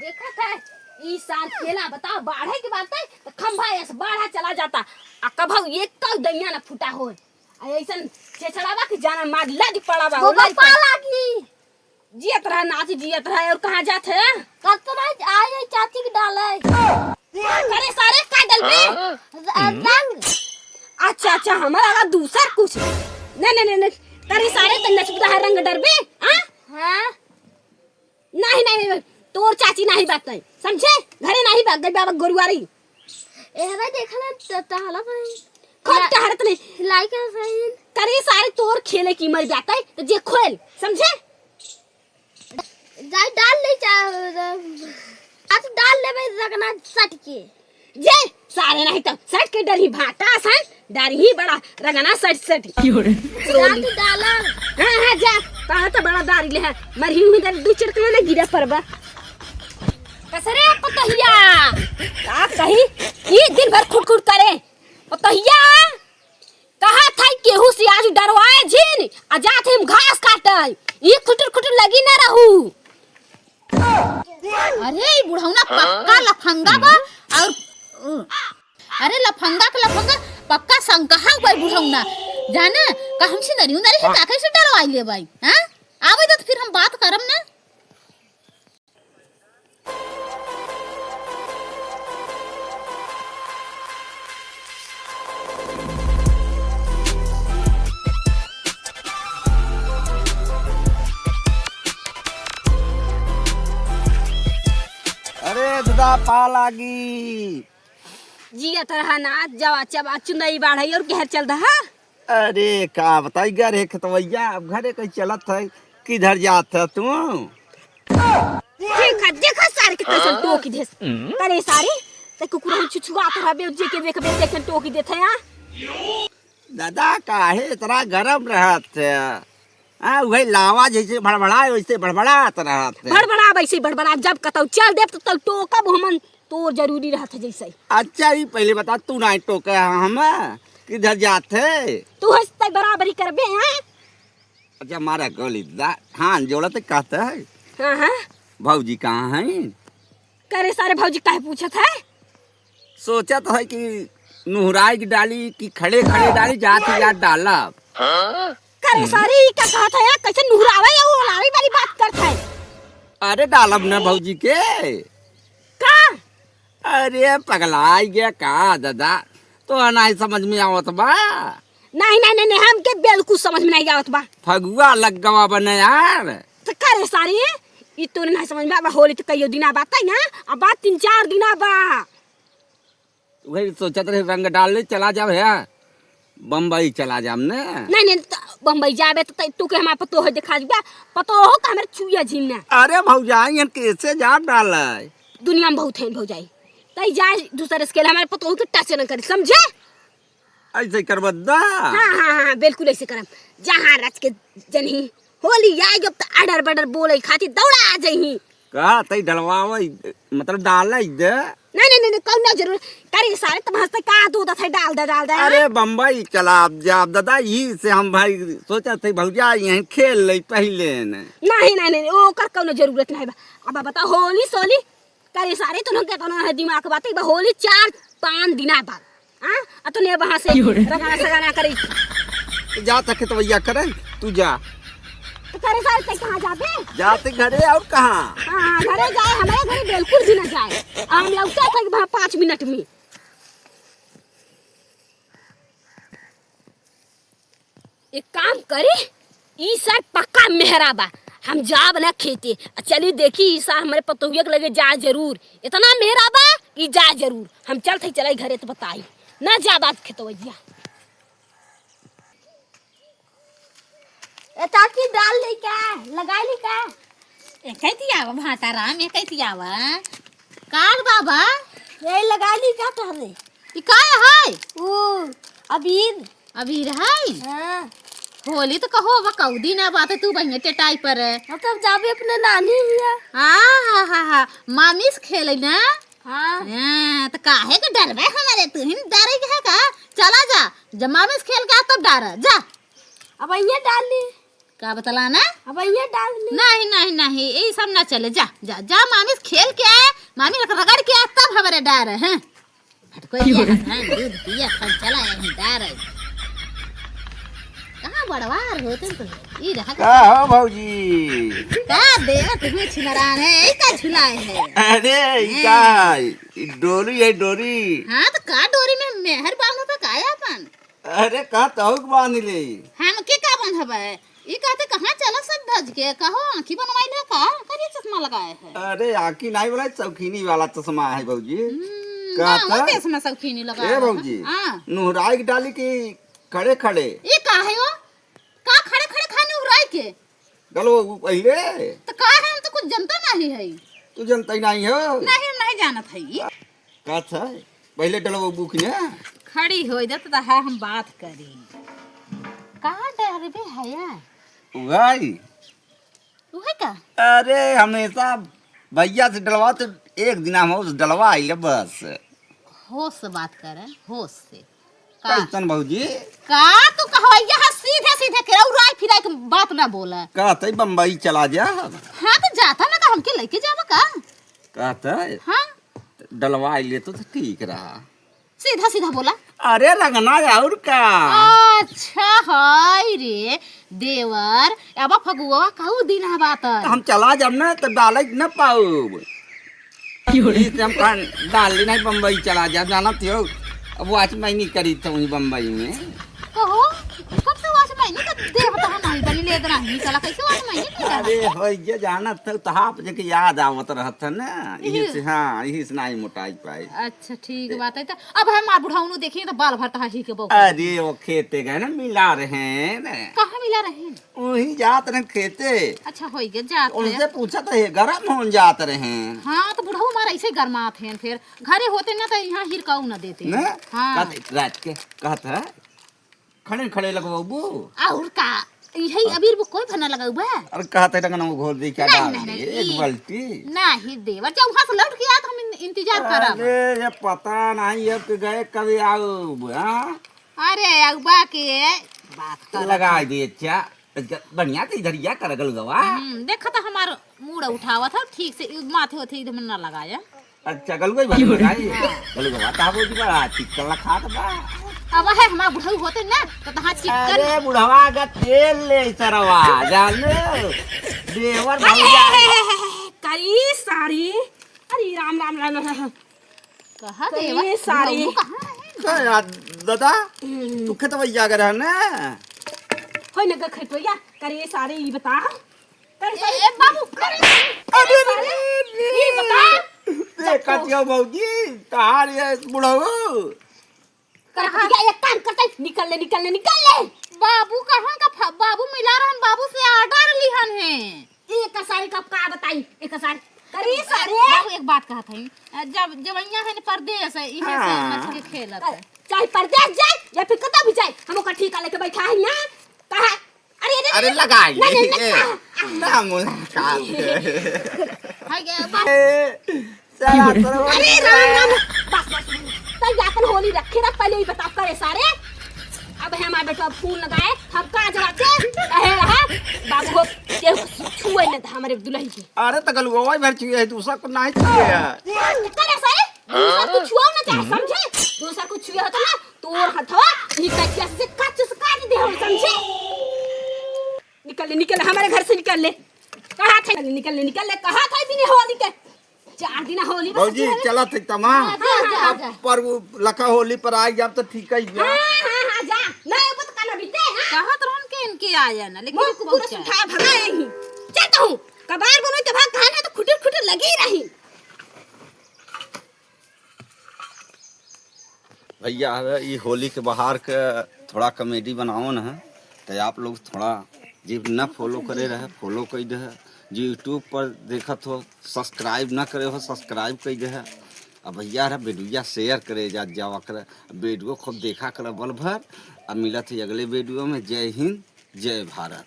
देखा था ई साल केला बताओ बाढ़े की बात है तो खंभा ऐसे बाढ़ा चला जाता आ कभौ एक का दैया ना फूटा हो ऐसन छेछड़ावा के जाना मार लग पड़ावा हो पाला की जियत रहा नाच जियत रहा और कहां जात है कतना आए चाची के डाले करे सारे का डलबे रंग अच्छा अच्छा हमारा दूसर कुछ नहीं करे सारे तो नचबदा है रंग डरबे हां हां नहीं तोर चाची नहीं बात नहीं समझे घरे नहीं बात गई बाबा गोरुवारी एहरा देखला तहला भाई खूब टहरत नहीं लाइक सही करे सारे तोर खेले की मर जाता है तो जे खोल समझे जाई डाल ले आज डाल ले भाई रगना सट के जे सारे नहीं तो सट के डरी भाटा सन डर ही बड़ा रगना सट रात डाला हां जा कहां तो बड़ा दारी ले है मरी हुई दर दू चिड़कना ने गिरा परबा कसरे पतहिया का कही ये दिन भर खुट करे पतहिया कहा था केहू से आज डरवाए झिन आ जात हम घास काटे ये खुटर लगी ना रहू अरे बुढ़ौना पक्का लफंगा बा और अरे लफंगा पक्का संकहा बा बुढ़ौना जाने का हमसे नरियो नरी से काके से डरवाई ले भाई हां आवे तो फिर हम बात करम ना अरे दादा पा लागी जिया तरह ना जवा चबा चुनई बाढ़ई और कहर चल रहा अरे का बताई घरे खतवैया अब घरे कहीं चलत है किधर जात है तू देखा सारे के तसल टोकी देस करे सारे ते कुकुरा छुछुआ तरह बे जे के देख टोकी देथे हां दादा काहे इतना गरम रहत है हां वही लावा जैसे भड़बड़ाए वैसे भड़बड़ात रहत है भड़बड़ा वैसे भड़बड़ा जब कतौ चल देब तो टोकब हमन तो जरूरी रहत है जैसे अच्छा ही पहले बता तू नहीं टोके हम किधर जात है तू हंसते बराबरी करबे हैं अच्छा हमारा गोली दा हां जोड़ा तो कहता है हां भौजी कहाँ है करे सारे भौजी काहे पूछत है सोचा तो है कि नुहराई की डाली कि खड़े डाली जात या डाला करे सारी का कहत है कैसे नुहरावे या ओलावी वाली बात करत है अरे डालब ना भौजी के का अरे पगलाई गया का दादा तो नहीं समझ में आवत बा नहीं हम के बिल्कुल समझ में नहीं आवत बा फगुआ लग गवा बने यार तो करे सारी ई तो नहीं समझ में आवा होली तो कईयो दिना बात है ना अब बात 3-4 दिना बा वही सोचत रहे रंग डाल ले चला जाओ है बम्बई चला जाम ने नहीं बम्बई जाबे तो तू के हमार पतो है दिखा दिबा पतो हो का हमर चुया झिलना अरे भौजाई कैसे जा डाल दुनिया में बहुत है भौजाई तई जाए दूसरे स्केल हमारे पतो के टच न करे समझे ऐसे करब दा हां बिल्कुल ऐसे करम जहां रच के जनही होली आई जब तो अडर बडर बोले खाती दौड़ा आ जही का तई डलवावे मतलब डाल दे नहीं कौन ना जरूर करे सारे तुम हंसते का दूध है डाल दे अरे बम्बई चला जाब दादा ही से हम भाई सोचा थे भौजा यहीं खेल ले पहले ने नहीं ओ कर कौन जरूरत नहीं बा अब बता होली सोली करे सारे तुम के तो है दिमाग बात है होली 4-5 दिना बाद हां अतने वहां से रगना सगाना करे जा तक तो भैया करे तू जा तो करे सारे ते कहां जाबे जाते घरे और कहां हां घरे जाए हमारे घरे बिल्कुल भी ना जाए हम लौटा था 5 मिनट में एक काम करे ई सर पक्का मेहराबा हम जाब ना खेते चली देखी ई साल हमारे पतोहिया के लगे जा जरूर इतना मेहराबा कि जा जरूर हम चलते चले घरे तो बताई ना जा बात खेतवैया ए चाची डाल ले का लगा ली का कैती आवा भाता राम ये कैती आवा काल बाबा ये लगा ली का तहरे ई का है ओ अबीर अबीर है हां होली तो कहो अब कौदी ना बात तू बहिने टेटाई पर मतलब जाबे अपने नानी हिया हां मामीस खेले ना हां तो काहे के डरबे हमारे तू हिन डरे के है का चला जा जब मामीस खेल के आ तब डर जा अब ये डाल ली का बतला ना? अब ये डाल ले। नहीं नहीं नहीं ये सब ना चले। जा जा जा मामी से खेल के आए, मामी रगड़ के आए तब हमारे डार है। फटको ये दूध पिया खन चला है डार है। कहाँ बड़वार होते तो ये रहा का हो भौजी? का देवा तुम्हें छिनरान है ये का झुलाए है। अरे ई का ई डोरी है डोरी। हाँ तो का डोरी में मेहर बांधो तो काया अपन। अरे का तहुक बांध ले। हम के का बांधब है? ये कहते कहाँ चला सब धज के कहो आँखी बनवाई है का करिए चश्मा लगाए है। अरे आँखी नहीं बोला चौकीनी वाला चश्मा है भौजी। गाँव देश में सब खीनी लगाए ए भौजी नुहराई के डाली की खड़े खड़े। ये का है वो? का खड़े खड़े खाने उराई के गलो पहले तो का है? हम तो कुछ जनता नहीं है। तू जनता ही नहीं हो। नहीं नहीं जानत है ये का था पहले डलो बुक ने खड़ी हो इधर तो है हम बात करी। कहाँ डर बे है भाई? तू है का? अरे हमेशा भैया से डलवा तो एक दिन हम उस डलवा आइले बस। होश से बात करे होश से। कैसन भौजी? का तू कहवैया है सीधे सीधे के उराई फिराई के बात ना बोला। कहते बम्बई चला जा। हाँ तो जाता ना का हमके लेके जावा का? कहते हाँ डलवा आइले तो ठीक रहा। सीधा सीधा बोला। अरे लगना और का। अच्छा हाय रे देवर अब फगुआ कहू दिन है बात। हम चला जब ना तो डाले न पाऊब। हम डाल नहीं बम्बई चला जा जाना थियो। अब आज मैं नहीं करी था बम्बई में। कहो कब से वाच महीने का देवता है नहीं बनी ले देना नहीं चला कैसे वाच महीने। अरे हो ये जाना था तो आप जे याद आवत रहत ना यही से। हाँ यही से नहीं मोटाई पाए। अच्छा ठीक बात है तो अब हम मार बुढ़ाऊ देखिए तो बाल भरता ही के बहु। अरे वो खेते गए ना मिला रहे हैं। कहाँ मिला रहे? वही जात रहे खेते। अच्छा हो गया जात उनसे पूछा तो गरम हो जात रहे। हाँ तो बुढ़ाऊ हमारा ऐसे गरमात है फिर घरे होते ना तो यहाँ हिरकाऊ ना देते ना हाँ रात के कहता खड़े खड़े लगवाबू। और का यही अबीर वो कोई भना लगा हुआ है। अरे कहते लगना वो घोल दी क्या डाल नहीं, दिए नहीं, एक बाल्टी। नहीं देवर जब वहाँ से लौट के आया तो हम इंतजार करब। अरे ये पता नहीं अब गए कभी आओ। हाँ अरे अगबा के बात कर लगा दिए अच्छा बढ़िया से इधर या कर गल गवा। देखा था हमारा मूड उठावा था ठीक से माथे होते इधर में ना लगाया। अच्छा गल गई भले लगाई गल गवा ता बोल दी बड़ा चिकन खा था। अब है हमारा बुढ़ऊ होते ना तो तहां चिकन। अरे बुढ़वा का तेल ले सरवा जान देवर भैया करी सारी। अरे राम राम राम राम। कहा कई देवा सारी। कहां है? दादा तू खेत भैया कर है ना होय न ग खटोया करे सारी ई बता। ए बाबू अरे ई बता देखतियो भौजी तार ये बुढ़ऊ कर खटिया एक काम करते निकल ले। बाबू कहां का बाबू मिला रहन बाबू से ऑर्डर लिहन है। एक सारी का बताई एक सारी करी सारी। बाबू एक बात कहत है जब जवैया है परदेश है इहे से मछली खेलत है। चाहे परदेश जाए या फिर कतौ भी जाए हम ओकर ठिका लेके बैठा है ना कहा। अरे लगाई ना मुलाकात हाय गे अरे राम राम बस तो यापन होली रखे रख पहले ही बता करे सारे। अब है हमारे बेटा फूल लगाए हम का जवाब से कहे रहा बाबू हो के छुए न हमारे दुल्हन की। अरे तकल गोवाई भर छुए है दूसरा को नहीं छुए करे सारे दूसरा को छुओ ना चाहे समझे। दूसरा को छुए होता ना तोर हथवा निकल से काट दे हम समझे। निकल हमारे घर से निकल ले। कहा था निकल ले कहा था भी नहीं होली के 4 दिन होली भौजी चला थे तमा पर लखा होली पर आ गया तो ठीक है। हां जा नहीं अब तो काना बीते हां कहा तो हम के इनके आया ना लेकिन वो पूरा सुठा भगा यही चलता हूं कबार बनो तो भाग खाना तो खुटर लगी रही। भैया ये होली के बाहर के थोड़ा कॉमेडी बनाओ ना तो आप लोग थोड़ा जी न फॉलो करे रहे फॉलो कर दे। जो यूट्यूब पर देखत हो सब्सक्राइब ना करे हो सब्सक्राइब कर दे। अब भैया रे वीडियो शेयर करे जावा करे वीडियो खूब देखा करे बल भर। अब मिलत है अगले वीडियो में। जय हिंद जय भारत।